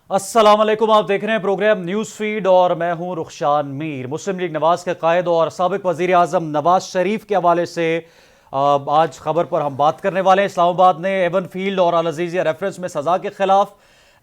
السلام علیکم، آپ دیکھ رہے ہیں پروگرام نیوز فیڈ اور میں ہوں رخشان میر۔ مسلم لیگ نواز کے قائد اور سابق وزیر اعظم نواز شریف کے حوالے سے آج خبر پر ہم بات کرنے والے ہیں۔ اسلام آباد نے ایون فیلڈ اور العزیزیہ ریفرنس میں سزا کے خلاف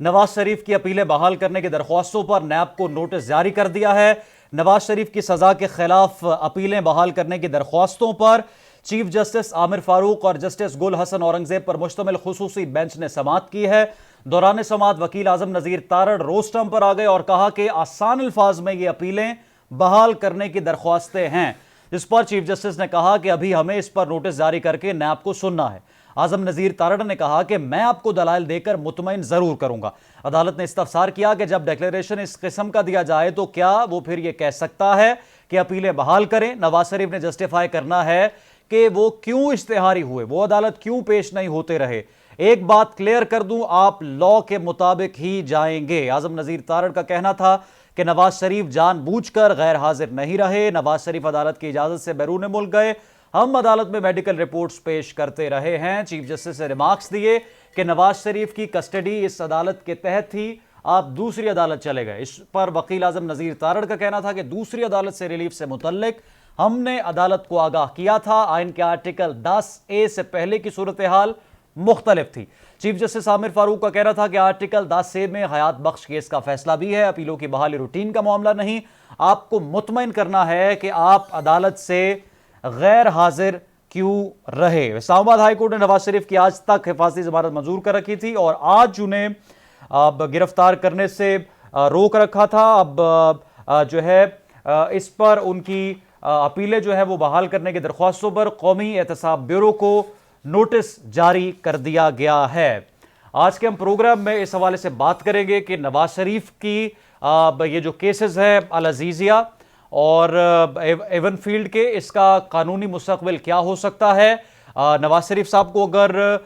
نواز شریف کی اپیلیں بحال کرنے کی درخواستوں پر نیب کو نوٹس جاری کر دیا ہے۔ نواز شریف کی سزا کے خلاف اپیلیں بحال کرنے کی درخواستوں پر چیف جسٹس عامر فاروق اور جسٹس گل حسن اورنگزیب پر مشتمل خصوصی بینچ نے سماعت کی ہے۔ دوران سماعت وکیل اعظم نذیر تارڑ روسٹم پر آ گئے اور کہا کہ آسان الفاظ میں یہ اپیلیں بحال کرنے کی درخواستیں ہیں، جس پر چیف جسٹس نے کہا کہ ابھی ہمیں اس پر نوٹس جاری کر کے نیب کو سننا ہے۔ اعظم نذیر تارڑ نے کہا کہ میں آپ کو دلائل دے کر مطمئن ضرور کروں گا۔ عدالت نے استفسار کیا کہ جب ڈیکلیریشن اس قسم کا دیا جائے تو کیا وہ پھر یہ کہہ سکتا ہے کہ اپیلیں بحال کریں؟ نواز شریف نے جسٹیفائی کرنا ہے کہ وہ کیوں اشتہاری ہوئے، وہ عدالت کیوں پیش نہیں ہوتے رہے۔ ایک بات کلیئر کر دوں، آپ لاء کے مطابق ہی جائیں گے۔ اعظم نذیر تارڑ کا کہنا تھا کہ نواز شریف جان بوجھ کر غیر حاضر نہیں رہے، نواز شریف عدالت کی اجازت سے بیرون ملک گئے، ہم عدالت میں میڈیکل رپورٹس پیش کرتے رہے ہیں۔ چیف جسٹس نے ریمارکس دیے کہ نواز شریف کی کسٹڈی اس عدالت کے تحت تھی، آپ دوسری عدالت چلے گئے۔ اس پر وکیل اعظم نذیر تارڑ کا کہنا تھا کہ دوسری عدالت سے ریلیف سے متعلق ہم نے عدالت کو آگاہ کیا تھا، آئین کے آرٹیکل 10A سے پہلے کی صورتحال مختلف تھی۔ چیف جسٹس عامر فاروق کا کہنا تھا کہ آرٹیکل 10A میں حیات بخش کیس کا فیصلہ بھی ہے، اپیلوں کی بحالی روٹین کا معاملہ نہیں۔ آپ کو مطمئن کرنا ہے کہ آپ عدالت سے غیر حاضر کیوں رہے۔ اسلام آباد ہائی کورٹ نے نواز شریف کی آج تک حفاظتی ضمانت منظور کر رکھی تھی اور آج انہیں گرفتار کرنے سے روک رکھا تھا۔ اب جو ہے اس پر ان کی اپیلیں جو ہے وہ بحال کرنے کی درخواستوں پر قومی احتساب بیورو کو نوٹس جاری کر دیا گیا ہے۔ آج کے ہم پروگرام میں اس حوالے سے بات کریں گے کہ نواز شریف کی یہ جو کیسز ہے العزیزیہ اور ایون فیلڈ کے، اس کا قانونی مستقبل کیا ہو سکتا ہے۔ نواز شریف صاحب کو اگر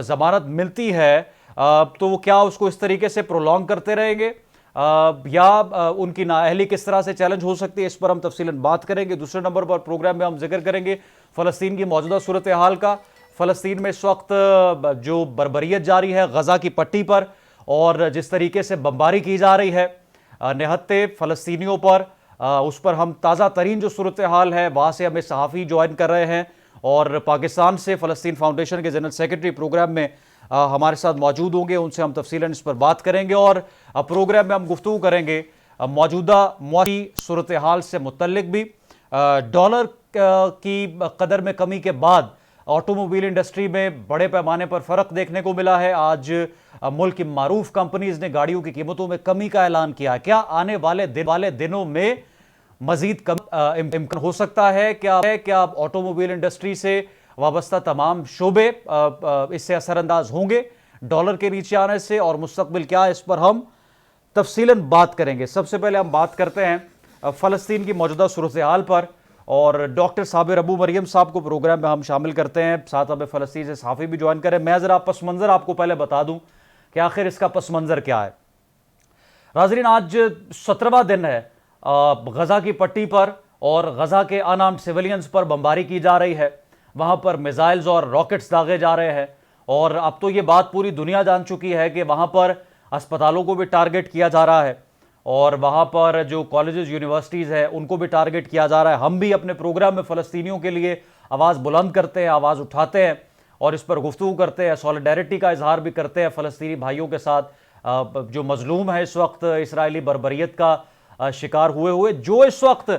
ضمانت ملتی ہے تو وہ کیا اس کو اس طریقے سے پرولونگ کرتے رہیں گے یا ان کی نااہلی کس طرح سے چیلنج ہو سکتی ہے، اس پر ہم تفصیلاً بات کریں گے۔ دوسرے نمبر پر پروگرام میں ہم ذکر کریں گے فلسطین کی موجودہ صورتحال کا۔ فلسطین میں اس وقت جو بربریت جاری ہے غزہ کی پٹی پر اور جس طریقے سے بمباری کی جا رہی ہے نہتے فلسطینیوں پر، اس پر ہم تازہ ترین جو صورتحال ہے وہاں سے ہمیں صحافی جوائن کر رہے ہیں اور پاکستان سے فلسطین فاؤنڈیشن کے جنرل سیکرٹری پروگرام میں ہمارے ساتھ موجود ہوں گے، ان سے ہم تفصیلاً اس پر بات کریں گے اور پروگرام میں ہم گفتگو کریں گے موجودہ معاشی صورتحال سے متعلق بھی۔ ڈالر کی قدر میں کمی کے بعد آٹوموبائل انڈسٹری میں بڑے پیمانے پر فرق دیکھنے کو ملا ہے۔ آج ملک کی معروف کمپنیز نے گاڑیوں کی قیمتوں میں کمی کا اعلان کیا۔ کیا آنے والے دنوں میں مزید کمی امکان ہو سکتا ہے؟ کیا آٹوموبائل انڈسٹری سے وابستہ تمام شعبے اس سے اثر انداز ہوں گے ڈالر کے نیچے آنے سے، اور مستقبل کیا ہے، اس پر ہم تفصیلاً بات کریں گے۔ سب سے پہلے ہم بات کرتے ہیں فلسطین کی موجودہ صورتحال پر اور ڈاکٹر صابر ابو مریم صاحب کو پروگرام میں ہم شامل کرتے ہیں، ساتھ ہمیں فلسطین سے صحافی بھی جوائن کریں۔ میں ذرا پس منظر آپ کو پہلے بتا دوں کہ آخر اس کا پس منظر کیا ہے۔ ناظرین، آج 17واں دن ہے غزہ کی پٹی پر اور غزہ کے ان آرمڈ سیولینز پر بمباری کی جا رہی ہے، وہاں پر میزائلز اور راکٹس داغے جا رہے ہیں اور اب تو یہ بات پوری دنیا جان چکی ہے کہ وہاں پر اسپتالوں کو بھی ٹارگٹ کیا جا رہا ہے اور وہاں پر جو کالجز یونیورسٹیز ہیں ان کو بھی ٹارگٹ کیا جا رہا ہے۔ ہم بھی اپنے پروگرام میں فلسطینیوں کے لیے آواز بلند کرتے ہیں، آواز اٹھاتے ہیں اور اس پر گفتگو کرتے ہیں، سولیڈیرٹی کا اظہار بھی کرتے ہیں فلسطینی بھائیوں کے ساتھ جو مظلوم ہے اس وقت اسرائیلی بربریت کا شکار ہوئے۔ جو اس وقت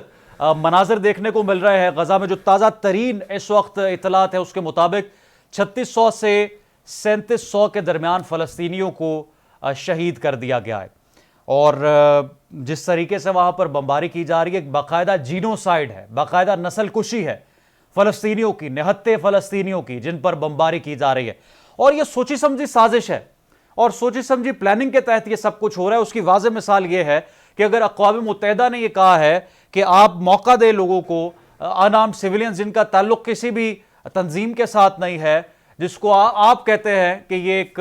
مناظر دیکھنے کو مل رہے ہیں غزہ میں، جو تازہ ترین اس وقت اطلاعات ہے اس کے مطابق 3600 سے 3700 کے درمیان فلسطینیوں کو شہید کر دیا گیا ہے اور جس طریقے سے وہاں پر بمباری کی جا رہی ہے باقاعدہ جینوسائیڈ ہے، باقاعدہ نسل کشی ہے فلسطینیوں کی، نہتے فلسطینیوں کی جن پر بمباری کی جا رہی ہے اور یہ سوچی سمجھی سازش ہے اور سوچی سمجھی پلاننگ کے تحت یہ سب کچھ ہو رہا ہے۔ اس کی واضح مثال یہ ہے کہ اگر اقوام متحدہ نے یہ کہا ہے کہ آپ موقع دیں لوگوں کو، ان آرمڈ سیولینز جن کا تعلق کسی بھی تنظیم کے ساتھ نہیں ہے، جس کو آپ کہتے ہیں کہ یہ ایک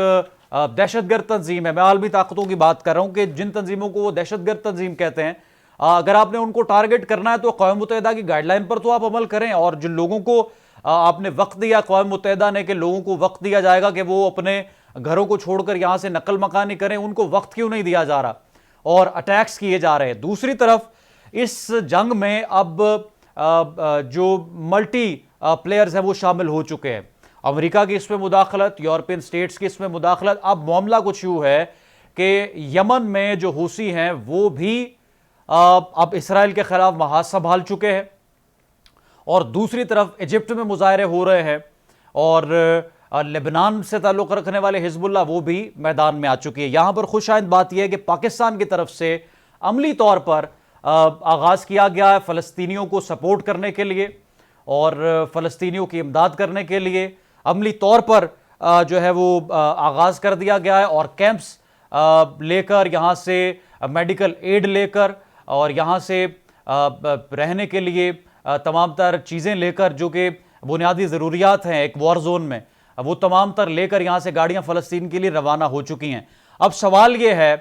دہشت گرد تنظیم ہے، میں عالمی طاقتوں کی بات کر رہا ہوں کہ جن تنظیموں کو وہ دہشت گرد تنظیم کہتے ہیں، اگر آپ نے ان کو ٹارگٹ کرنا ہے تو اقوام متحدہ کی گائیڈ لائن پر تو آپ عمل کریں، اور جن لوگوں کو آپ نے وقت دیا اقوام متحدہ نے کہ لوگوں کو وقت دیا جائے گا کہ وہ اپنے گھروں کو چھوڑ کر یہاں سے نقل مکانی کریں، ان کو وقت کیوں نہیں دیا جا رہا اور اٹیکس کیے جا رہے ہیں؟ دوسری طرف اس جنگ میں اب جو ملٹی پلیئرز ہیں وہ شامل ہو چکے ہیں، امریکہ کی اس میں مداخلت، یورپین سٹیٹس کی اس میں مداخلت۔ اب معاملہ کچھ یوں ہے کہ یمن میں جو حوثی ہیں وہ بھی اب اسرائیل کے خلاف محاذ سنبھال چکے ہیں، اور دوسری طرف ایجپٹ میں مظاہرے ہو رہے ہیں، اور لبنان سے تعلق رکھنے والے حزب اللہ وہ بھی میدان میں آ چکی ہے۔ یہاں پر خوش آئند بات یہ ہے کہ پاکستان کی طرف سے عملی طور پر آغاز کیا گیا ہے فلسطینیوں کو سپورٹ کرنے کے لیے اور فلسطینیوں کی امداد کرنے کے لیے، عملی طور پر جو ہے وہ آغاز کر دیا گیا ہے، اور کیمپس لے کر، یہاں سے میڈیکل ایڈ لے کر، اور یہاں سے رہنے کے لیے تمام تر چیزیں لے کر، جو کہ بنیادی ضروریات ہیں ایک وار زون میں، وہ تمام تر لے کر یہاں سے گاڑیاں فلسطین کے لیے روانہ ہو چکی ہیں۔ اب سوال یہ ہے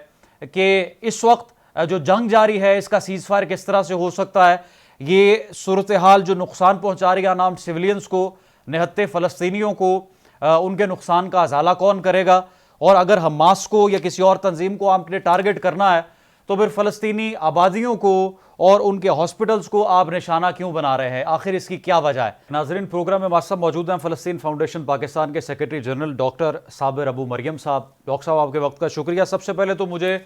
کہ اس وقت جو جنگ جاری ہے اس کا سیز فائر کس طرح سے ہو سکتا ہے؟ یہ صورتحال جو نقصان پہنچا رہی ہے نام سویلینز کو، نہتے فلسطینیوں کو، ان کے نقصان کا ازالہ کون کرے گا؟ اور اگر حماس کو یا کسی اور تنظیم کو آپ نے ٹارگٹ کرنا ہے تو پھر فلسطینی آبادیوں کو اور ان کے ہاسپٹلز کو آپ نشانہ کیوں بنا رہے ہیں؟ آخر اس کی کیا وجہ ہے؟ ناظرین، پروگرام میں ہمارے ساتھ موجود ہیں فلسطین فاؤنڈیشن پاکستان کے سیکرٹری جنرل ڈاکٹر صابر ابو مریم صاحب۔ ڈاکٹر صاحب، آپ کے وقت کا شکریہ۔ سب سے پہلے تو مجھے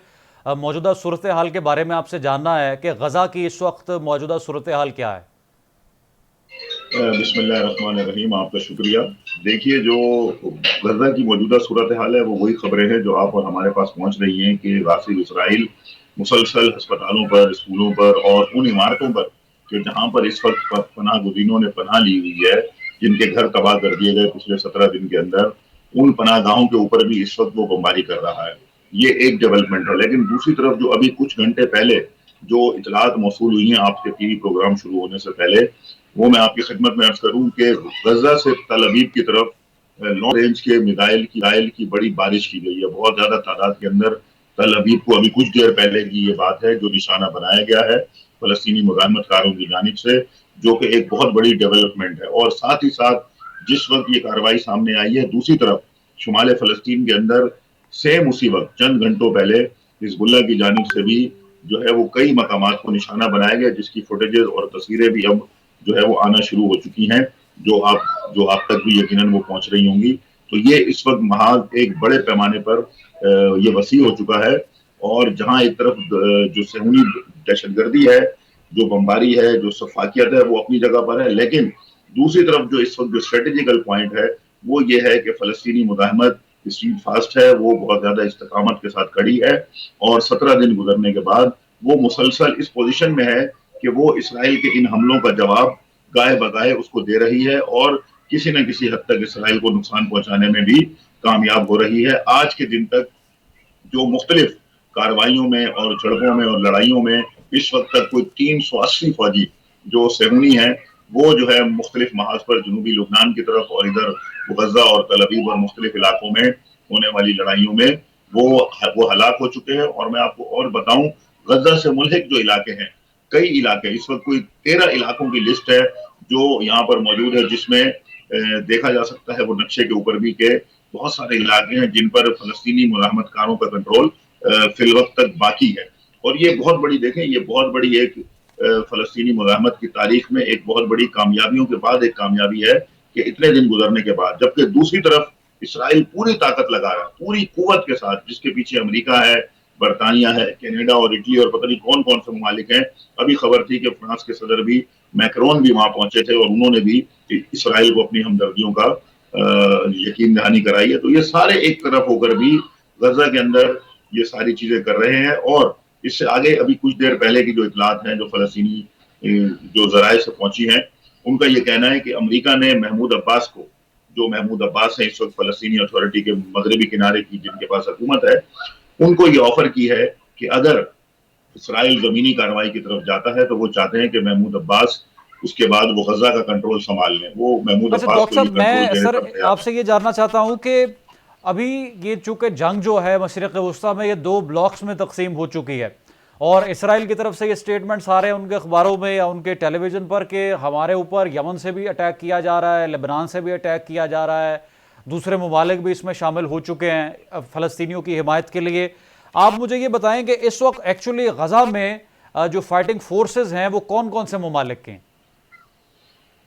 موجودہ صورتحال کے بارے میں آپ سے جاننا ہے کہ غزہ کی اس وقت موجودہ صورتحال کیا ہے؟ بسم اللہ الرحمن الرحیم، آپ کا شکریہ۔ دیکھیے، جو غزہ کی موجودہ صورتحال ہے وہ وہی خبریں ہیں جو آپ اور ہمارے پاس پہنچ رہی ہیں کہ غاصب اسرائیل مسلسل ہسپتالوں پر، اسکولوں پر اور ان عمارتوں پر کہ جہاں پر اس وقت پناہ گزینوں نے پناہ لی ہوئی ہے، جن کے گھر تباہ کر دیے گئے پچھلے 17 دن کے اندر، ان پناہ گاہوں کے اوپر بھی اس وقت وہ بمباری کر رہا ہے۔ یہ ایک ڈیولپمنٹ ہے۔ لیکن دوسری طرف جو ابھی کچھ گھنٹے پہلے جو اطلاعات موصول ہوئی ہیں آپ کے ٹی وی پروگرام شروع ہونے سے پہلے، وہ میں آپ کی خدمت میں عرض کروں کہ غزہ سے تل ابیب کی طرف لانگ رینج کے میزائل کی بڑی بارش کی گئی ہے، بہت زیادہ تعداد کے اندر۔ تل ابیب کو ابھی کچھ دیر پہلے کی یہ بات ہے جو نشانہ بنایا گیا ہے فلسطینی مزاحمت کاروں کی جانب سے، جو کہ ایک بہت بڑی ڈیولپمنٹ ہے۔ اور ساتھ ہی ساتھ جس وقت یہ کارروائی سامنے آئی ہے، دوسری طرف شمال فلسطین کے اندر سیم اسی وقت چند گھنٹوں پہلے حزب اللہ کی جانب سے بھی جو ہے وہ کئی مقامات کو نشانہ بنایا گیا، جس کی فوٹیجز اور تصویریں بھی اب جو ہے وہ آنا شروع ہو چکی ہیں، جو آپ تک بھی یقیناً وہ پہنچ رہی ہوں گی۔ تو یہ اس وقت محاذ ایک بڑے پیمانے پر یہ وسیع ہو چکا ہے، اور جہاں ایک طرف جو صہیونی دہشت گردی ہے، جو بمباری ہے، جو سفاکیت ہے، وہ اپنی جگہ پر ہے، لیکن دوسری طرف جو اس وقت جو اسٹریٹجیکل پوائنٹ ہے وہ یہ ہے کہ فلسطینی مزاحمت اسٹریٹ فاسٹ ہے، وہ بہت زیادہ استقامت کے ساتھ کھڑی ہے، اور 17 دن گزرنے کے بعد وہ مسلسل اس پوزیشن میں ہے کہ وہ اسرائیل کے ان حملوں کا جواب گائے بگائے اس کو دے رہی ہے، اور کسی نہ کسی حد تک اسرائیل کو نقصان پہنچانے میں بھی کامیاب ہو رہی ہے۔ آج کے دن تک جو مختلف کارروائیوں میں اور جھڑپوں میں اور لڑائیوں میں اس وقت تک کوئی 380 فوجی جو صہیونی ہیں وہ جو ہے مختلف محاذ پر جنوبی لبنان کی طرف اور ادھر غزہ اور تل ابیب اور مختلف علاقوں میں ہونے والی لڑائیوں میں وہ ہلاک ہو چکے ہیں۔ اور میں آپ کو اور بتاؤں، غزہ سے ملحق جو علاقے ہیں، کئی علاقے، اس وقت کوئی 13 علاقوں کی لسٹ ہے جو یہاں پر موجود ہے، جس میں دیکھا جا سکتا ہے وہ نقشے کے اوپر بھی کہ بہت سارے علاقے ہیں جن پر فلسطینی مزاحمت کاروں کا کنٹرول فی الوقت تک باقی ہے۔ اور یہ بہت بڑی، دیکھیں، یہ بہت بڑی ایک فلسطینی مزاحمت کی تاریخ میں ایک بہت بڑی کامیابیوں کے بعد ایک کامیابی ہے کہ اتنے دن گزرنے کے بعد، جبکہ دوسری طرف اسرائیل پوری طاقت لگا رہا ہے، پوری قوت کے ساتھ، جس کے پیچھے امریکہ ہے، برطانیہ ہے، کینیڈا اور اٹلی اور پتہ نہیں کون کون سے ممالک ہیں۔ ابھی خبر تھی کہ فرانس کے صدر بھی، میکرون بھی وہاں پہنچے تھے، اور انہوں نے بھی اسرائیل کو اپنی ہمدردیوں کا یقین دہانی کرائی ہے۔ تو یہ سارے ایک طرف ہو کر بھی غزہ کے اندر یہ ساری چیزیں کر رہے ہیں۔ اور اس سے آگے ابھی کچھ دیر پہلے کی جو اطلاعات ہیں جو فلسطینی جو ذرائع سے پہنچی ہیں، ان کا یہ کہنا ہے کہ امریکہ نے محمود عباس کو، جو محمود عباس ہیں اس وقت فلسطینی اتھارٹی کے مغربی کنارے کی جن کے پاس حکومت ہے، ان کو یہ آفر کی ہے کہ اگر اسرائیل زمینی کارروائی کی طرف جاتا ہے تو وہ چاہتے ہیں کہ محمود عباس اس کے بعد وہ غزہ کا کنٹرول سنبھال لیں۔ وہ محمود اچھا عباس ڈاکٹر کو یہ صاحب، کنٹرول میں دینے سر پر تیار آپ ہیں۔ سے یہ جاننا چاہتا ہوں کہ ابھی یہ چونکہ جنگ جو ہے مشرق وسطیٰ میں یہ 2 بلاکس میں تقسیم ہو چکی ہے، اور اسرائیل کی طرف سے یہ سٹیٹمنٹس آ رہے ہیں ان کے اخباروں میں یا ان کے ٹیلی ویژن پر کہ ہمارے اوپر یمن سے بھی اٹیک کیا جا رہا ہے، لبنان سے بھی اٹیک کیا جا رہا ہے، دوسرے ممالک بھی اس میں شامل ہو چکے ہیں فلسطینیوں کی حمایت کے لیے. آپ مجھے یہ بتائیں کہ اس وقت ایکچولی غزہ میں جو فائٹنگ فورسز ہیں وہ کون کون سے ممالک کے ہیں؟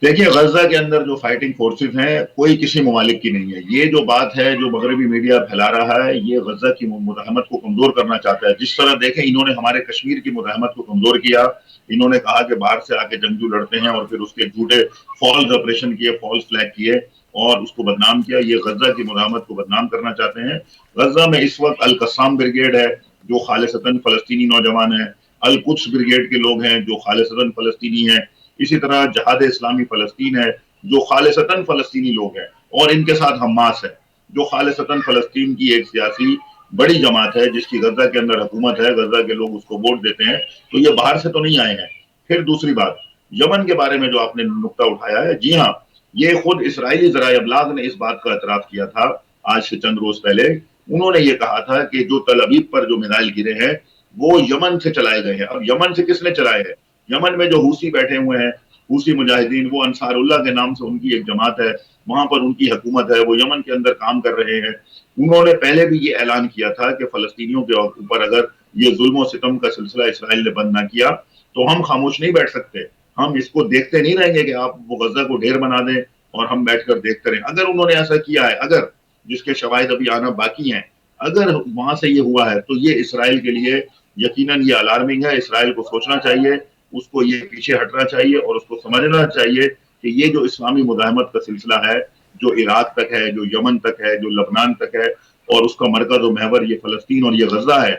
دیکھیے غزہ کے اندر جو فائٹنگ فورسز ہیں کوئی کسی ممالک کی نہیں ہے. یہ جو بات ہے جو مغربی میڈیا پھیلا رہا ہے یہ غزہ کی مزاحمت کو کمزور کرنا چاہتا ہے. جس طرح دیکھیں انہوں نے ہمارے کشمیر کی مزاحمت کو کمزور کیا. انہوں نے کہا کہ باہر سے آ کے جنگجو لڑتے ہیں اور پھر اس کے جھوٹے فالز آپریشن کیے, فالز فلیگ کیے اور اس کو بدنام کیا. یہ غزہ کی مزاحمت کو بدنام کرنا چاہتے ہیں. غزہ میں اس وقت القسام بریگیڈ ہے جو خالصتاً فلسطینی نوجوان ہیں, القدس بریگیڈ کے لوگ ہیں جو خالصتاً فلسطینی ہیں, اسی طرح جہاد اسلامی فلسطین ہے جو خالصتاً فلسطینی لوگ ہیں, اور ان کے ساتھ حماس ہے جو خالصتاً فلسطین کی ایک سیاسی بڑی جماعت ہے جس کی غزہ کے اندر حکومت ہے, غزہ کے لوگ اس کو ووٹ دیتے ہیں. تو یہ باہر سے تو نہیں آئے ہیں. پھر دوسری بات یمن کے بارے میں جو آپ نے نقطہ اٹھایا ہے, جی ہاں یہ خود اسرائیلی ذرائع ابلاغ نے اس بات کا اعتراف کیا تھا آج سے چند روز پہلے. انہوں نے یہ کہا تھا کہ جو تل ابیب پر جو میزائل گرے ہیں وہ یمن سے چلائے گئے ہیں. اب یمن سے کس نے چلائے ہیں؟ یمن میں جو حوثی بیٹھے ہوئے ہیں, حوثی مجاہدین, وہ انصار اللہ کے نام سے ان کی ایک جماعت ہے, وہاں پر ان کی حکومت ہے, وہ یمن کے اندر کام کر رہے ہیں. انہوں نے پہلے بھی یہ اعلان کیا تھا کہ فلسطینیوں کے اوپر اگر یہ ظلم و ستم کا سلسلہ اسرائیل نے بند نہ کیا تو ہم خاموش نہیں بیٹھ سکتے. ہم اس کو دیکھتے نہیں رہیں گے کہ آپ وہ غزہ کو ڈھیر بنا دیں اور ہم بیٹھ کر دیکھتے رہیں. اگر انہوں نے ایسا کیا ہے, اگر جس کے شواہد ابھی آنا باقی ہیں, اگر وہاں سے یہ ہوا ہے تو یہ اسرائیل کے لیے یقیناً یہ الارمنگ ہے. اسرائیل کو سوچنا چاہیے, اس کو یہ پیچھے ہٹنا چاہیے اور اس کو سمجھنا چاہیے کہ یہ جو اسلامی مزاحمت کا سلسلہ ہے جو عراق تک ہے, جو یمن تک ہے, جو لبنان تک ہے, اور اس کا مرکز و محور یہ فلسطین اور یہ غزہ ہے,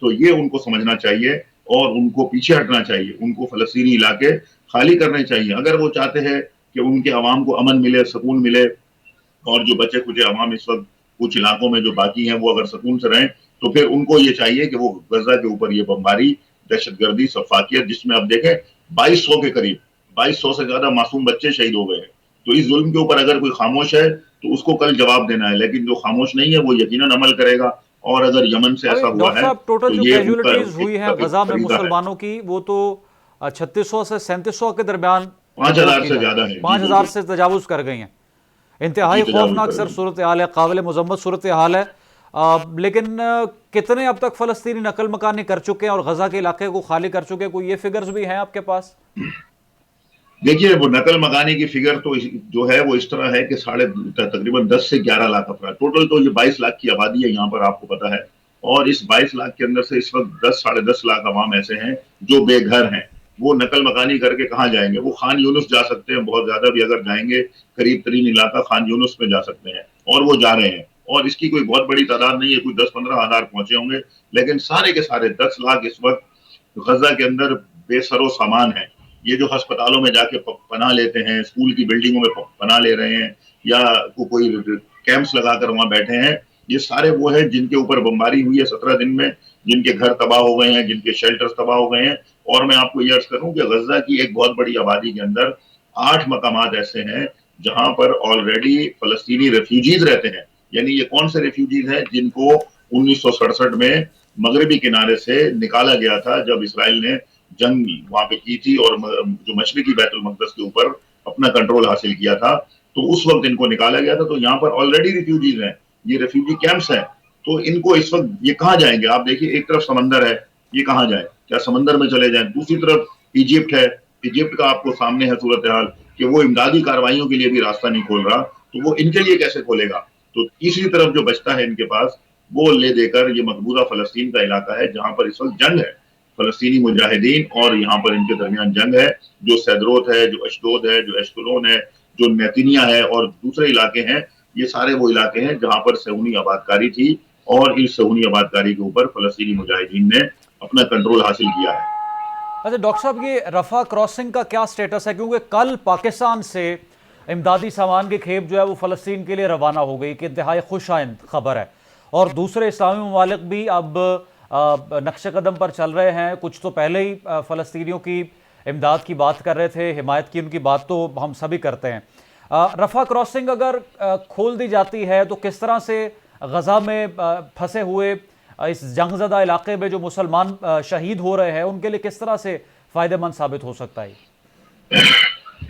تو یہ ان کو سمجھنا چاہیے اور ان کو پیچھے ہٹنا چاہیے. ان کو فلسطینی علاقے خالی کرنے چاہیے اگر وہ چاہتے ہیں کہ ان کے عوام کو امن ملے, سکون ملے, اور جو بچے کچھ عوام اس وقت کچھ علاقوں میں جو باقی ہیں وہ اگر سکون سے رہیں تو پھر ان کو یہ چاہیے کہ وہ غزہ کے اوپر یہ بمباری, دہشت گردی, سفاکیت, جس میں اب دیکھیں 2200 کے قریب 2200 سے زیادہ معصوم بچے شہید ہو گئے ہیں. تو اس ظلم کے اوپر اگر کوئی خاموش ہے تو اس کو کل جواب دینا ہے, لیکن جو خاموش نہیں ہے وہ یقیناً عمل کرے گا. اور اگر یمن سے ایسا ابھی ہوا ڈاکٹر ہے صاحب ٹوٹل تو جو یہ ان کا کیجولیٹیز ہوئی ہیں ایک غزہ میں فریضہ ہے. مسلمانوں کی وہ تو 3600 سے 3700 کے درمیان 5000 رپورٹ کی سے جائے, زیادہ ہے. 5000 سے تجاوز کر گئی ہیں. انتہائی خوفناک سر صورتحال ہے, قابل مذمت صورتحال ہے. لیکن کتنے اب تک فلسطینی نقل مکانی کر چکے ہیں اور غزہ کے علاقے کو خالی کر چکے ہیں؟ کوئی یہ فگرز بھی ہیں آپ کے پاس؟ دیکھیے وہ نقل مکانی کی فگر تو جو ہے وہ اس طرح ہے کہ تقریباً 10 سے 11 لاکھ افراد, ٹوٹل تو یہ 22 لاکھ کی آبادی ہے یہاں پر, آپ کو پتا ہے. اور اس 22 لاکھ کے اندر سے اس وقت 10 ساڑھے 10 لاکھ عوام ایسے ہیں جو بے گھر ہیں. وہ نقل مکانی کر کے کہاں جائیں گے؟ وہ خان یونس جا سکتے ہیں, بہت زیادہ بھی اگر جائیں گے قریب ترین علاقہ خان یونس میں جا سکتے ہیں, اور وہ جا رہے ہیں. اور اس کی کوئی بہت بڑی تعداد نہیں ہے, کوئی 10-15 ہزار پہنچے ہوں گے, لیکن سارے کے سارے 10 لاکھ اس وقت غزہ کے اندر بے سر و سامان ہیں. یہ جو ہسپتالوں میں جا کے پناہ لیتے ہیں, اسکول کی بلڈنگوں میں پناہ لے رہے ہیں, یا کوئی کیمپس لگا کر وہاں بیٹھے ہیں, یہ سارے وہ ہیں جن کے اوپر بمباری ہوئی ہے 17 دن میں, جن کے گھر تباہ ہو گئے ہیں, جن کے شیلٹرز تباہ ہو گئے ہیں. اور میں آپ کو یہ عرض کروں کہ غزہ کی ایک بہت بڑی آبادی کے اندر 8 مقامات ایسے ہیں جہاں پر آلریڈی فلسطینی ریفیوجیز رہتے ہیں. یعنی یہ کون سے ریفیوجیز ہیں؟ جن کو 1967 میں مغربی کنارے سے نکالا گیا تھا جب اسرائیل نے جنگ وہاں پہ کی تھی اور جو مشرقی بیت المقدس کے اوپر اپنا کنٹرول حاصل کیا تھا, تو اس وقت ان کو نکالا گیا تھا. تو یہاں پر آلریڈی ریفیوجیز ہیں, یہ ریفیوجی کیمپس ہیں. تو ان کو اس وقت یہ کہاں جائیں گے؟ آپ دیکھیے ایک طرف سمندر ہے, یہ کہاں جائیں؟ کیا سمندر میں چلے جائیں؟ دوسری طرف ایجپٹ ہے, ایجپٹ کا آپ کو سامنے ہے صورتحال کہ وہ امدادی کارروائیوں کے لیے بھی راستہ نہیں کھول رہا, تو وہ ان کے لیے کیسے کھولے گا؟ تو تیسری طرف جو بچتا ہے ان کے پاس وہ لے دے کر یہ مقبوضہ فلسطین کا علاقہ ہے جہاں پر اس وقت جنگ ہے, فلسطینی مجاہدین اور یہاں پر ان کے درمیان جنگ ہے. جو سیدروت ہے, جو اشدود ہے, جو اشکلون ہے, جو نیتنیا ہے اور دوسرے علاقے ہیں, یہ سارے وہ علاقے ہیں جہاں پر صہیونی آبادکاری تھی, اور اس صہیونی آبادکاری کے اوپر فلسطینی مجاہدین نے اپنا کنٹرول حاصل کیا ہے. اچھا ڈاکٹر صاحب, یہ رفح کراسنگ کا کیا سٹیٹس ہے؟ کیونکہ کل پاکستان سے امدادی سامان کی کھیپ جو ہے وہ فلسطین کے لیے روانہ ہو گئی, کہ انتہائی خوش آئند خبر ہے, اور دوسرے اسلامی ممالک بھی اب نقش قدم پر چل رہے ہیں. کچھ تو پہلے ہی فلسطینیوں کی امداد کی بات کر رہے تھے, حمایت کی ان کی بات تو ہم سبھی کرتے ہیں. رفح کراسنگ اگر کھول دی جاتی ہے تو کس طرح سے غزہ میں پھنسے ہوئے اس جنگ زدہ علاقے میں جو مسلمان شہید ہو رہے ہیں ان کے لیے کس طرح سے فائدہ مند ثابت ہو سکتا ہے؟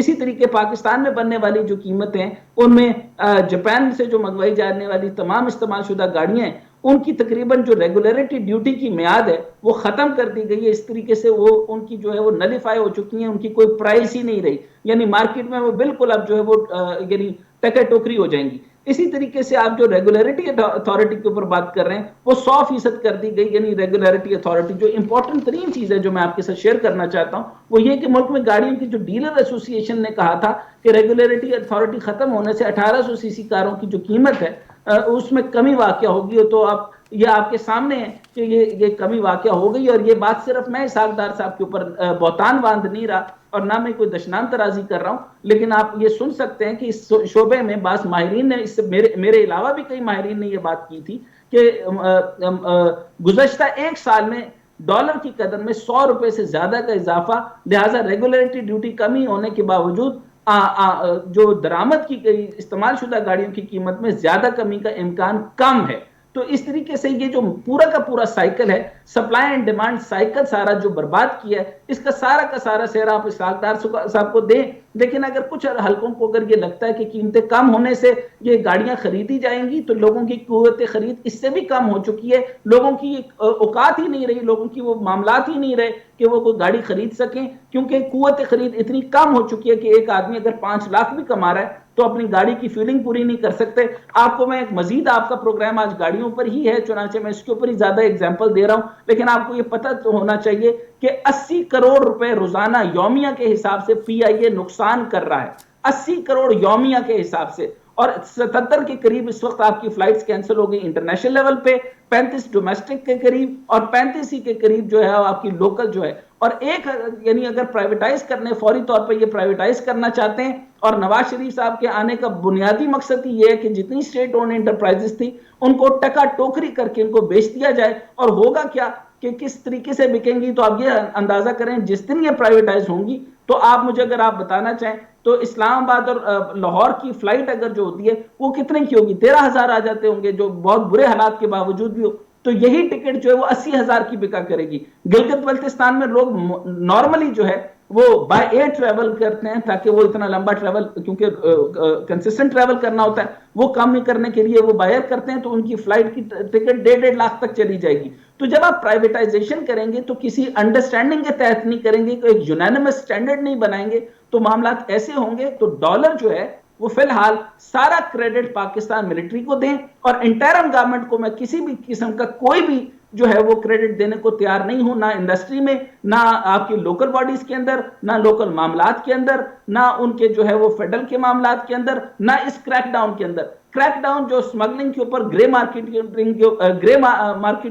اسی طریقے پاکستان میں بننے والی جو قیمتیں ہیں ان میں جاپان سے جو منگوائی جانے والی تمام استعمال شدہ گاڑیاں ہیں ان کی تقریباً جو ریگولیرٹی ڈیوٹی کی میعاد ہے وہ ختم کر دی گئی ہے. اس طریقے سے وہ ان کی جو ہے وہ نلیفائی ہو چکی ہیں, ان کی کوئی پرائس ہی نہیں رہی, یعنی مارکیٹ میں وہ بالکل اب جو ہے وہ یعنی ٹکر ٹوکری ہو جائیں گی. اسی طریقے سے آپ جو ریگولیرٹی اتھارٹی کے اوپر بات کر رہے ہیں وہ 100% کر دی گئی, یعنی ریگولیرٹی اتھارٹی. جو امپورٹنٹ ترین چیز ہے جو میں آپ کے ساتھ شیئر کرنا چاہتا ہوں وہ یہ کہ ملک میں گاڑیوں کی جو ڈیلر ایسوسی ایشن نے کہا تھا کہ ریگولیرٹی اتھارٹی ختم ہونے سے 1800 سی سی کاروں کی جو قیمت ہے اس میں کمی واقع ہوگی. تو یہ آپ کے سامنے ہے کہ یہ کمی واقع ہو گئی, اور یہ بات صرف میں اسحاق ڈار صاحب کے اوپر بہتان باندھ نہیں رہا اور نہ میں کوئی دشنام ترازی کر رہا ہوں, لیکن آپ یہ سن سکتے ہیں کہ اس شعبے میں بعض ماہرین نے, اس سے میرے علاوہ بھی کئی ماہرین نے یہ بات کی تھی کہ گزشتہ ایک سال میں ڈالر کی قدر میں 100 روپے سے زیادہ کا اضافہ, لہٰذا ریگولیٹری ڈیوٹی کمی ہونے کے باوجود جو درآمد کی گئی استعمال شدہ گاڑیوں کی قیمت میں زیادہ کمی کا امکان کم ہے. تو اس طریقے سے یہ جو پورا کا پورا سائیکل ہے, سپلائی اینڈ ڈیمانڈ سائیکل سارا جو برباد کیا ہے, اس کا سارا سہرا آپ اسحاق ڈار صاحب کو دیں. لیکن اگر کچھ حلقوں کو اگر یہ لگتا ہے کہ قیمتیں کم ہونے سے یہ گاڑیاں خریدی جائیں گی تو لوگوں کی قوت خرید اس سے بھی کم ہو چکی ہے, لوگوں کی اوقات ہی نہیں رہی, لوگوں کی وہ معاملات ہی نہیں رہے کہ وہ کوئی گاڑی خرید سکیں, کیونکہ قوت خرید اتنی کم ہو چکی ہے کہ ایک آدمی اگر 5 لاکھ بھی کما رہا ہے تو اپنی گاڑی کی فیلنگ پوری نہیں کر سکتے. آپ کو میں ایک مزید, آپ کا پروگرام آج گاڑیوں پر ہی ہے چنانچہ میں اس کے اوپر ہی زیادہ ایگزامپل دے رہا ہوں, لیکن آپ کو یہ پتہ تو ہونا چاہیے کہ 80 کروڑ روپے روزانہ یومیہ کے حساب سے پی آئی اے نقصان کر رہا ہے, 80 کروڑ یومیہ کے حساب سے, اور 77 کے قریب اس وقت آپ کی فلائٹس کینسل ہو گئی انٹرنیشنل لیول پہ, 35 ڈومیسٹک کے قریب اور 35 ہی کے قریب جو ہے آپ کی لوکل جو ہے. اور ایک یعنی اگر پرائیویٹائز کرنے, فوری طور پر یہ پرائیویٹائز کرنا چاہتے ہیں, اور نواز شریف صاحب کے آنے کا بنیادی مقصد ہی یہ ہے کہ جتنی اسٹیٹ اونڈ انٹرپرائزز تھی ان کو ٹکا ٹوکری کر کے ان کو بیچ دیا جائے, اور ہوگا کیا کہ کس طریقے سے بکیں گی. تو آپ یہ اندازہ کریں جس دن یہ پرائیویٹائز ہوں گی تو آپ مجھے اگر آپ بتانا چاہیں تو اسلام آباد اور لاہور کی فلائٹ اگر جو ہوتی ہے وہ کتنے کی ہوگی, 13,000 آ جاتے ہوں گے جو بہت برے حالات کے باوجود بھی ہو, تو یہی ٹکٹ جو ہے وہ 80,000 کی بکا کرے گی. گلگت بلتستان میں لوگ نارملی جو ہے وہ بائی ایئر ٹریول کرتے ہیں تاکہ وہ اتنا لمبا ٹریول, کیونکہ کنسسٹنٹ ٹریول کرنا ہوتا ہے, وہ کم نہیں کرنے کے لیے وہ بائی ایئر کرتے ہیں, تو ان کی فلائٹ کی ٹکٹ 1.5 لاکھ تک چلی جائے گی. تو جب آپ پرائیویٹائزیشن کریں گے تو کسی انڈرسٹینڈنگ کے تحت نہیں کریں گے, ایک یونینیمس سٹینڈرڈ نہیں بنائیں گے, تو معاملات ایسے ہوں گے. تو ڈالر جو ہے وہ فی الحال سارا کریڈٹ پاکستان ملٹری کو دیں, اور انٹرم گورنمنٹ کو میں کسی بھی قسم کا کوئی بھی جو ہے وہ کریڈٹ دینے کو تیار نہیں ہوں, نہ انڈسٹری میں, نہ آپ کی لوکل باڈیز کے اندر, نہ لوکل معاملات کے اندر, نہ ان کے جو ہے وہ فیڈرل کے معاملات کے اندر, نہ اس کریک ڈاؤن کے اندر. کریک ڈاؤن جو سمگلنگ کے اوپر, گرے مارکیٹ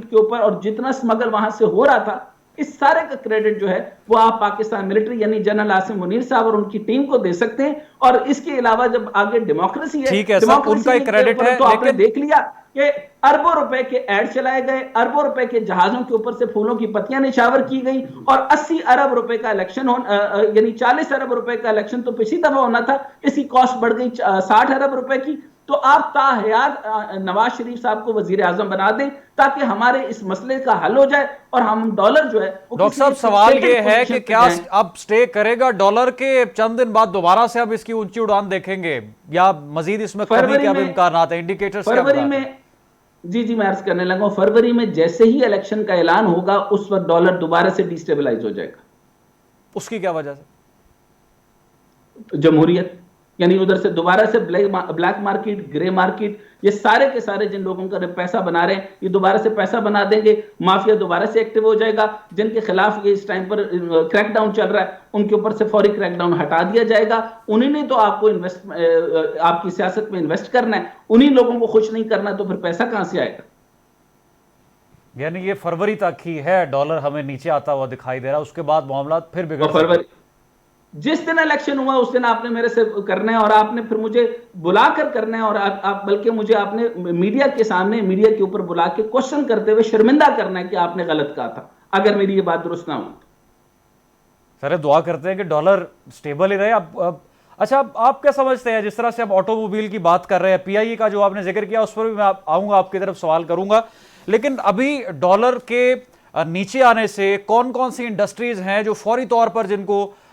کے اوپر, اور جتنا سمگل وہاں سے ہو رہا تھا, اس سارے کا کریڈٹ جو ہے وہ آپ پاکستان ملٹری یعنی جنرل عاصم منیر صاحب اور ان کی ٹیم کو دے سکتے ہیں. اور اس کے علاوہ جب آگے ڈیموکریسی ہے, ان کا کریڈٹ ہے, تو آپ نے دیکھ لیا کہ اربوں روپے کے ایڈ چلائے گئے, اربوں روپے کے جہازوں کے اوپر سے پھولوں کی پتیاں نشاور کی گئی, اور 80 ارب روپے کا الیکشن یعنی 40 ارب روپے کا الیکشن تو پچھلی دفعہ ہونا تھا, اس کی کاسٹ بڑھ گئی 60 ارب روپے کی. تو آپ تاحیات نواز شریف صاحب کو وزیر اعظم بنا دیں تاکہ ہمارے اس مسئلے کا حل ہو جائے, اور ہم ڈالر جو ہے. ڈاکٹر صاحب سوال یہ ہے کہ کیا اب سٹے کرے گا ڈالر کے, چند دن بعد دوبارہ سے اب اس کی اونچی اڑان دیکھیں گے, یا مزید اس میں کمی کے اب امکانات ہیں, انڈیکیٹرز کیا فروری میں, جی میں عرض کرنے لگا ہوں, فروری میں جیسے ہی الیکشن کا اعلان ہوگا اس وقت ڈالر دوبارہ سے ڈی سٹیبلائز ہو جائے گا. اس کی کیا وجہ سے؟ جمہوریت, یعنی ادھر سے دوبارہ سے بلیک مارکیٹ, گرے مارکیٹ, یہ سارے کے سارے جن لوگوں کا پیسہ بنا رہے ہیں یہ دوبارہ سے پیسہ بنا دیں گے, مافیا دوبارہ سے ایکٹیو ہو جائے گا, جن کے خلاف یہ اس ٹائم پر کریک ڈاؤن چل رہا ہے ان کے اوپر سے فوری کریک ڈاؤن ہٹا دیا جائے گا. انہیں نے تو آپ کو آپ کی سیاست میں انویسٹ کرنا ہے, انہیں لوگوں کو خوش نہیں کرنا, تو پھر پیسہ کہاں سے آئے گا؟ یعنی یہ فروری تک ہی ہے ڈالر ہمیں نیچے آتا ہوا دکھائی دے رہا ہے, اس کے بعد معاملات پھر بگڑ سکتے ہیں. جس دن الیکشن ہوا اس دن آپ نے میرے سے کرنا ہے, اور آپ نے پھر مجھے بلا کر کرنا ہے, اور آپ بلکہ مجھے آپ نے میڈیا کے سامنے, میڈیا کے اوپر بلا کے کوشچن کرتے ہوئے شرمندہ کرنا ہے کہ آپ نے غلط کہا تھا, اگر میری یہ بات درست نہ ہو. سر دعا کرتے ہیں کہ ڈالر سٹیبل ہی رہے. اچھا آپ کیا سمجھتے ہیں, جس طرح سے آپ آٹو موبائل کی بات کر رہے ہیں, پی آئی اے کا جو آپ نے ذکر کیا اس پر بھی میں آؤں گا, آپ کی طرف سوال کروں گا, لیکن ابھی ڈالر کے نیچے آنے سے کون کون سی انڈسٹریز ہیں جو فوری طور پر جن کو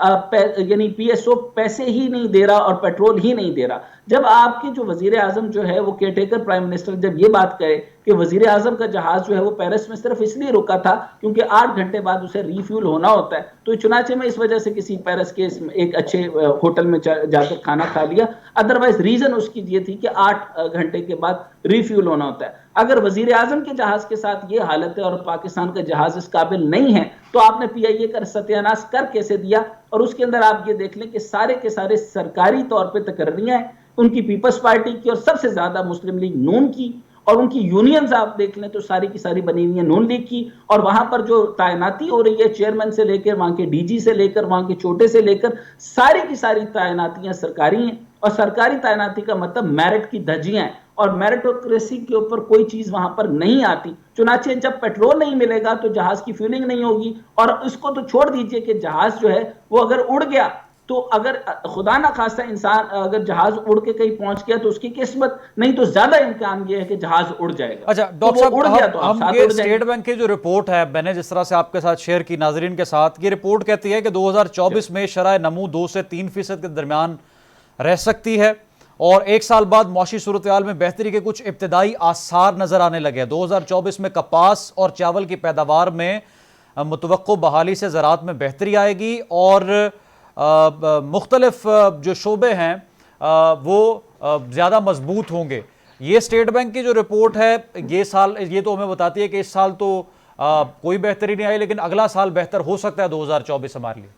یعنی پی ایس او پیسے ہی نہیں دے رہا اور پیٹرول ہی نہیں دے رہا. جب آپ کے جو وزیر اعظم جو ہے وہ کیئر ٹیکر پرائم منسٹر جب یہ بات کہے کہ وزیر اعظم کا جہاز جو ہے وہ پیرس میں صرف اس لیے رکا تھا کیونکہ 8 گھنٹے بعد اسے ریفیول ہونا ہوتا ہے, تو چنانچہ میں اس وجہ سے کسی پیرس کے ایک اچھے ہوٹل میں جا کر کھانا کھا لیا, ادروائز ریزن اس کی یہ تھی کہ 8 گھنٹے کے بعد ریفیول ہونا ہوتا ہے. اگر وزیر اعظم کے جہاز کے ساتھ یہ حالت ہے اور پاکستان کا جہاز اس قابل نہیں ہے, تو آپ نے پی آئی اے کا ستیاناش کر کیسے دیا؟ اور اس کے اندر آپ یہ دیکھ لیں کہ سارے کے سارے سرکاری طور پہ تقرریاں ہیں ان کی پیپلز پارٹی کی, اور سب سے زیادہ مسلم لیگ نون کی, اور ان کی یونینز آپ دیکھ لیں تو ساری کی ساری بنی ہوئی ہیں نون لیگ کی. اور وہاں پر جو تعیناتی ہو رہی ہے چیئرمین سے لے کر وہاں کے ڈی جی سے لے کر وہاں کے چھوٹے سے لے کر ساری کی ساری تعیناتیاں سرکاری ہیں, اور سرکاری تعیناتی کا مطلب میرٹ کی دھجیاں ہیں, اور میرٹوکریسی کے اوپر کوئی چیز وہاں پر نہیں آتی. چنانچہ جب پیٹرول نہیں ملے گا تو جہاز کی فیولنگ نہیں ہوگی, اور اس کو تو چھوڑ دیجئے کہ جہاز جو ہے وہ اگر اڑ گیا تو اگر خدا نہ خواستہ انسان اگر جہاز اڑ کے کہیں پہنچ گیا تو اس کی قسمت, نہیں تو زیادہ امکان یہ ہے کہ جہاز اڑ جائے گا. اچھا ڈاکٹر صاحب, ہم یہ اسٹیٹ بینک کی جو رپورٹ ہے میں نے جس طرح سے آپ کے ساتھ شیئر کی ناظرین کے ساتھ, یہ رپورٹ کہتی ہے کہ 2024 میں شرح نمو 2 سے 3% کے درمیان رہ سکتی ہے, اور 1 سال بعد معاشی صورتحال میں بہتری کے کچھ ابتدائی آثار نظر آنے لگے. 2024 میں کپاس اور چاول کی پیداوار میں متوقع بحالی سے زراعت میں بہتری آئے گی, اور مختلف جو شعبے ہیں وہ زیادہ مضبوط ہوں گے. یہ اسٹیٹ بینک کی جو رپورٹ ہے یہ سال یہ تو ہمیں بتاتی ہے کہ اس سال تو کوئی بہتری نہیں آئی, لیکن اگلا سال بہتر ہو سکتا ہے 2024 ہمارے لیے.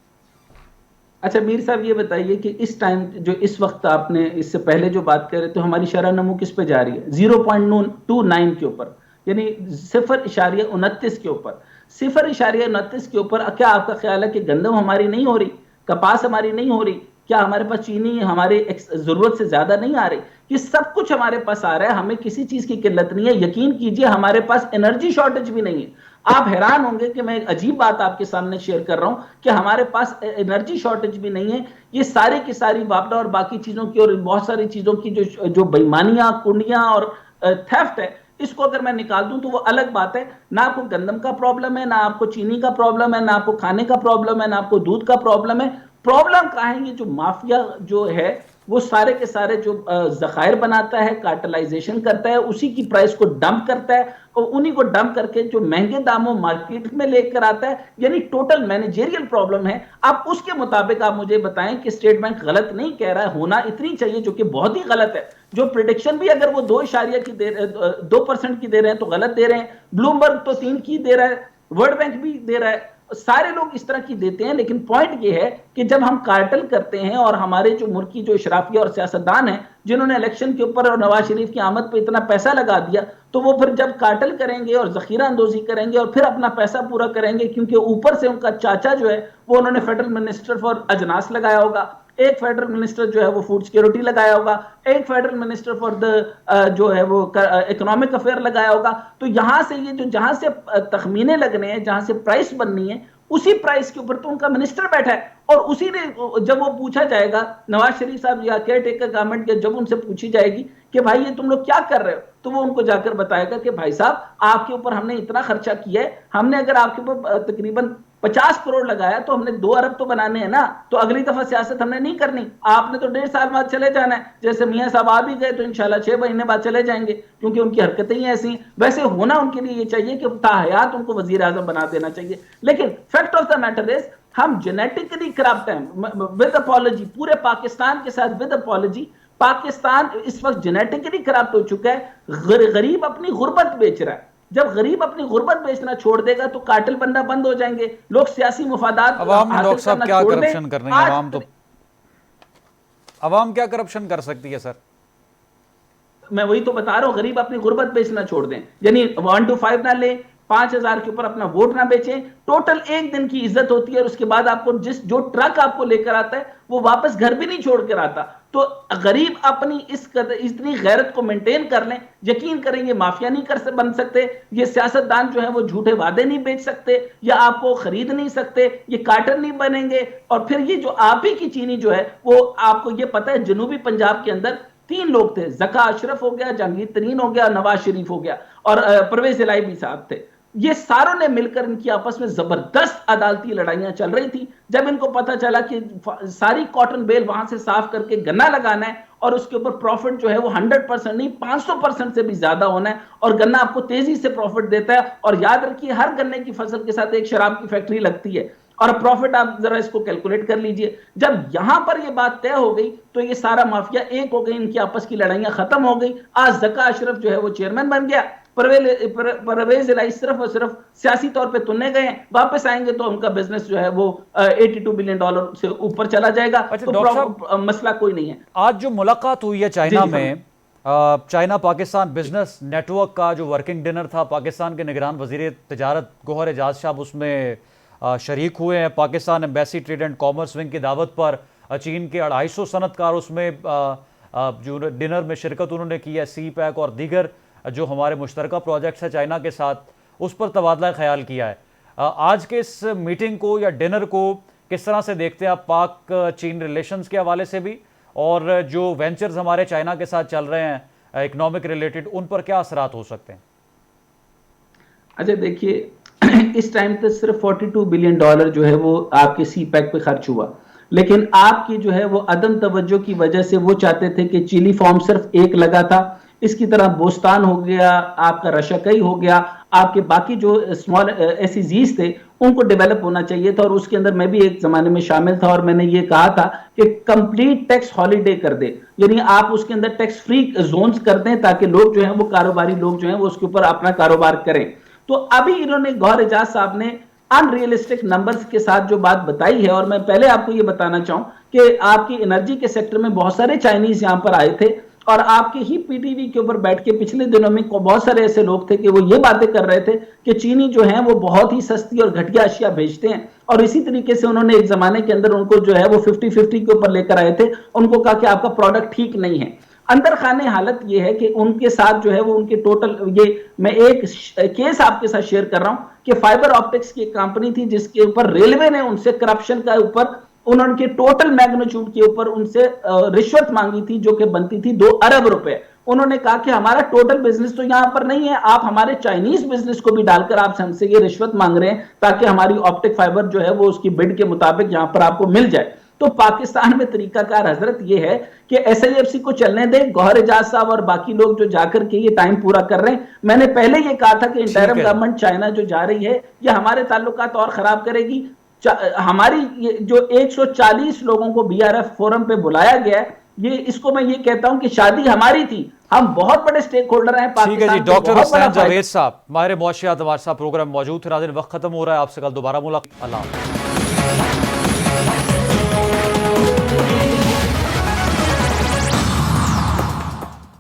اچھا میر صاحب یہ بتائیے کہ اس ٹائم جو اس وقت آپ نے اس سے پہلے جو بات کر رہے تو ہماری شرح نمو کس پہ جا رہی ہے؟ 0.29 کے اوپر, یعنی 0.29 کے اوپر. 0.29 کے اوپر کیا آپ کا خیال ہے کہ گندم ہماری نہیں ہو رہی, کپاس ہماری نہیں ہو رہی, کیا ہمارے پاس چینی ہمارے ضرورت سے زیادہ نہیں آ رہی؟ یہ سب کچھ ہمارے پاس آ رہا ہے, ہمیں کسی چیز کی قلت نہیں ہے. یقین کیجئے ہمارے پاس انرجی شارٹیج بھی نہیں ہے. آپ حیران ہوں گے کہ میں ایک عجیب بات آپ کے سامنے شیئر کر رہا ہوں کہ ہمارے پاس انرجی شارٹیج بھی نہیں ہے. یہ ساری کی ساری واپڈا اور باقی چیزوں کی اور بہت ساری چیزوں کی جو بےمانیاں کنڈیاں اور تھیفٹ ہے, اس کو اگر میں نکال دوں تو وہ الگ بات ہے. نہ آپ کو گندم کا پرابلم ہے, نہ آپ کو چینی کا پرابلم ہے, نہ آپ کو کھانے کا پرابلم ہے, نہ آپ کو دودھ کا پرابلم ہے. پرابلم کہاں ہے؟ یہ جو مافیا جو ہے وہ سارے کے سارے جو ذخائر بناتا ہے, کارٹلائزیشن کرتا ہے, اسی کی پرائس کو ڈمپ کرتا ہے, اور انہی کو ڈمپ کر کے جو مہنگے داموں مارکیٹ میں لے کر آتا ہے. یعنی ٹوٹل مینیجریل پرابلم ہے. آپ اس کے مطابق آپ مجھے بتائیں کہ اسٹیٹ بینک غلط نہیں کہہ رہا ہے, ہونا اتنی چاہیے, جو کہ بہت ہی غلط ہے. جو پریڈکشن بھی اگر وہ 2% کی دے رہے ہیں تو غلط دے رہے ہیں. بلومبرگ تو 3 کی دے رہا ہے, ورلڈ بینک بھی دے رہا ہے, سارے لوگ اس طرح کی دیتے ہیں. لیکن پوائنٹ یہ ہے کہ جب ہم کارٹل کرتے ہیں اور ہمارے جو ملکی جو اشرافیہ اور سیاستدان ہیں جنہوں نے الیکشن کے اوپر اور نواز شریف کی آمد پہ اتنا پیسہ لگا دیا, تو وہ پھر جب کارٹل کریں گے اور ذخیرہ اندوزی کریں گے اور پھر اپنا پیسہ پورا کریں گے, کیونکہ اوپر سے ان کا چاچا جو ہے وہ انہوں نے فیڈرل منسٹر فار اجناس لگایا ہوگا, ایک فیڈرل منسٹر جو ہے وہ فوڈ سیکیورٹی لگایا ہوگا, ایک فیڈرل منسٹر فار جو ہے وہ اکنامک افیئر لگایا ہوگا. تو یہاں سے یہ جو جہاں سے تخمینے لگنے ہیں, جہاں سے پرائس بننی ہے, اسی پرائس کے اوپر تو ان کا منسٹر بیٹھا ہے. اور اسی نے جب وہ پوچھا جائے گا نواز شریف صاحب یا کیئر ٹیکر گورنمنٹ کے, جب ان سے پوچھی جائے گی کہ بھائی یہ تم لوگ کیا کر رہے ہو, تو وہ ان کو جا کر بتائے گا کہ بھائی صاحب آپ کے اوپر ہم نے اتنا خرچہ کیا ہے, ہم نے اگر آپ کے اوپر تقریباً 50 کروڑ لگایا تو ہم نے 2 ارب تو بنانے ہیں نا, تو اگلی دفعہ سیاست ہم نے نہیں کرنی. آپ نے تو 1.5 سال بعد چلے جانا ہے. جیسے میاں صاحب آ بھی گئے تو انشاءاللہ 6 مہینے بعد چلے جائیں گے, کیونکہ ان کی حرکتیں ہی ایسی ہیں. ویسے ہونا ان کے لیے یہ چاہیے کہ تا حیات ان کو وزیر اعظم بنا دینا چاہیے. لیکن fact of the matter is ہم جینیٹکلی کرپٹ ہیں ود اپالوجی, پورے پاکستان کے ساتھ ود اپالوجی. پاکستان اس وقت جینیٹکلی کرپٹ ہو چکا ہے. غریب اپنی غربت بیچ رہا ہے. جب غریب اپنی غربت بیچنا چھوڑ دے گا تو کارٹل بننا بند ہو جائیں گے, لوگ سیاسی مفادات حاصل کرنا چھوڑ دیں. عوام کیا کرپشن کر سکتی ہے سر؟ میں وہی تو بتا رہا ہوں, غریب اپنی غربت بیچنا چھوڑ دیں, یعنی 1 to 5 نہ لیں, 5,000 کے اوپر اپنا ووٹ نہ بیچیں. ٹوٹل 1 دن کی عزت ہوتی ہے, اور اس کے بعد آپ کو جو ٹرک آپ کو لے کر آتا ہے وہ واپس گھر بھی نہیں چھوڑ کر آتا. تو غریب اپنی اتنی غیرت کو مینٹین کر لیں, یقین کریں یہ مافیا نہیں بن سکتے, یہ سیاستدان جو ہیں وہ جھوٹے وعدے نہیں بیچ سکتے, یا آپ کو خرید نہیں سکتے, یہ کارٹر نہیں بنیں گے. اور پھر یہ جو آپ ہی کی چینی جو ہے وہ آپ کو یہ پتہ ہے جنوبی پنجاب کے اندر 3 لوگ تھے, ذکا اشرف ہو گیا, جہانگیر ترین ہو گیا, نواز شریف ہو گیا, اور پرویز الہی بھی صاحب تھے. یہ ساروں نے مل کر ان کی آپس میں زبردست عدالتی لڑائیاں چل رہی تھی. جب ان کو پتا چلا کہ ساری کاٹن بیل وہاں سے صاف کر کے گنا لگانا ہے اور اس کے اوپر پروفٹ جو ہے وہ 100% نہیں 500% سے بھی زیادہ ہونا ہے, اور گنا آپ کو تیزی سے پروفٹ دیتا ہے, اور یاد رکھیے ہر گنے کی فصل کے ساتھ ایک شراب کی فیکٹری لگتی ہے, اور پروفٹ آپ ذرا اس کو کیلکولیٹ کر لیجئے. جب یہاں پر یہ بات طے ہو گئی تو یہ سارا مافیا ایک ہو گئی, ان کی آپس کی لڑائیاں ختم ہو گئی. آج زکا اشرف جو ہے وہ چیئرمین بن گیا, پرویز الہی صرف اور صرف سیاسی طور پہ تننے گئے ہیں, واپس آئیں گے تو ان کا بزنس جو ہے وہ $82 بلین سے اوپر چلا جائے گا. تو مسئلہ کوئی نہیں ہے. آج جو ملاقات ہوئی ہے چائنا میں, China Pakistan business network کا جو ورکنگ ڈنر تھا, پاکستان کے نگران وزیر تجارت گوہر اعجاز صاحب اس میں شریک ہوئے ہیں. Pakistan embassy trade and commerce wing کی دعوت پر چین کے 250 صنعت کار اس میں جو ڈنر میں شرکت انہوں نے کی ہے. سی پیک اور دیگر جو ہمارے مشترکہ پروجیکٹس ہیں چائنا کے ساتھ, اس پر تبادلہ خیال کیا ہے. آج کے اس میٹنگ کو یا ڈنر کو کس طرح سے دیکھتے ہیں آپ, پاک چین ریلیشنز کے حوالے سے بھی, اور جو وینچرز ہمارے چائنا کے ساتھ چل رہے ہیں اکنامک ریلیٹڈ, ان پر کیا اثرات ہو سکتے ہیں؟ اچھا دیکھیے, اس ٹائم تک صرف $42 بلین جو ہے وہ آپ کے سی پیک پہ خرچ ہوا, لیکن آپ کی جو ہے وہ عدم توجہ کی وجہ سے وہ چاہتے تھے کہ چیلی فارم صرف ایک لگا تھا, اس کی طرح بوستان ہو گیا, آپ کا رشکئی ہو گیا, آپ کے باقی جو اسمال SEZs تھے ان کو ڈیولپ ہونا چاہیے تھا. اور اس کے اندر میں بھی ایک زمانے میں شامل تھا, اور میں نے یہ کہا تھا کہ کمپلیٹ ٹیکس ہالیڈے کر دے, یعنی آپ اس کے اندر ٹیکس فری زونز کر دیں تاکہ لوگ جو ہیں وہ کاروباری لوگ جو ہیں وہ اس کے اوپر اپنا کاروبار کریں. تو ابھی انہوں نے گوہر اعجاز صاحب نے ان ریئلسٹک نمبرز کے ساتھ جو بات بتائی ہے, اور میں پہلے آپ کو یہ بتانا چاہوں کہ آپ کی انرجی کے سیکٹر میں بہت سارے چائنیز یہاں پر آئے تھے, اور آپ کے ہی پی ٹی وی کے اوپر بیٹھ کے پچھلے دنوں میں بہت سارے ایسے لوگ تھے کہ وہ یہ باتیں کر رہے تھے کہ چینی جو ہیں وہ بہت ہی سستی اور گھٹیا اشیاء بھیجتے ہیں, اور اسی طریقے سے انہوں نے ایک زمانے کے اندر ان کو جو ہے وہ 50-50 کے اوپر لے کر آئے تھے. ان کو کہا کہ آپ کا پروڈکٹ ٹھیک نہیں ہے. اندر خانے حالت یہ ہے کہ ان کے ساتھ جو ہے وہ ان کے ٹوٹل, یہ میں ایک کیس آپ کے ساتھ شیئر کر رہا ہوں کہ فائبر آپٹکس کی ایک کمپنی تھی جس کے اوپر ریلوے نے ان سے کرپشن کا اوپر انہوں کے ٹوٹل میگنیچیوڈ کے اوپر ان سے رشوت مانگی تھی جو کہ بنتی تھی $2 ارب. انہوں نے کہا کہ ہمارا ٹوٹل بزنس تو یہاں پر نہیں ہے, آپ ہمارے چائنیز بزنس کو بھی ڈال کر آپ ہم سے یہ رشوت مانگ رہے ہیں تاکہ ہماری آپٹک فائبر جو ہے وہ اس کی بڈ کے مطابق یہاں پر آپ کو مل جائے. تو پاکستان میں طریقہ کار حضرت یہ ہے کہ SIFC کو چلنے دیں, گوہر اعجاز صاحب اور باقی لوگ جو جا کر کے یہ ٹائم پورا کر رہے ہیں. میں نے پہلے یہ کہا تھا کہ انٹرم گورنمنٹ چائنا جو جا رہی ہے یہ ہمارے تعلقات اور خراب کرے گی. ہماری جو 140 لوگوں کو BRF فورم پہ بلایا گیا ہے, یہ اس کو میں یہ کہتا ہوں کہ شادی ہماری تھی, ہم بہت بڑے سٹیک ہولڈر ہیں ٹھیک ہے جی. ڈاکٹر حسین جاوید صاحب ہمارے معاشیات ہمارے ساتھ پروگرام موجود تھے. ناظرین وقت ختم ہو رہا ہے, آپ سے کل دوبارہ ملاقات. اللہ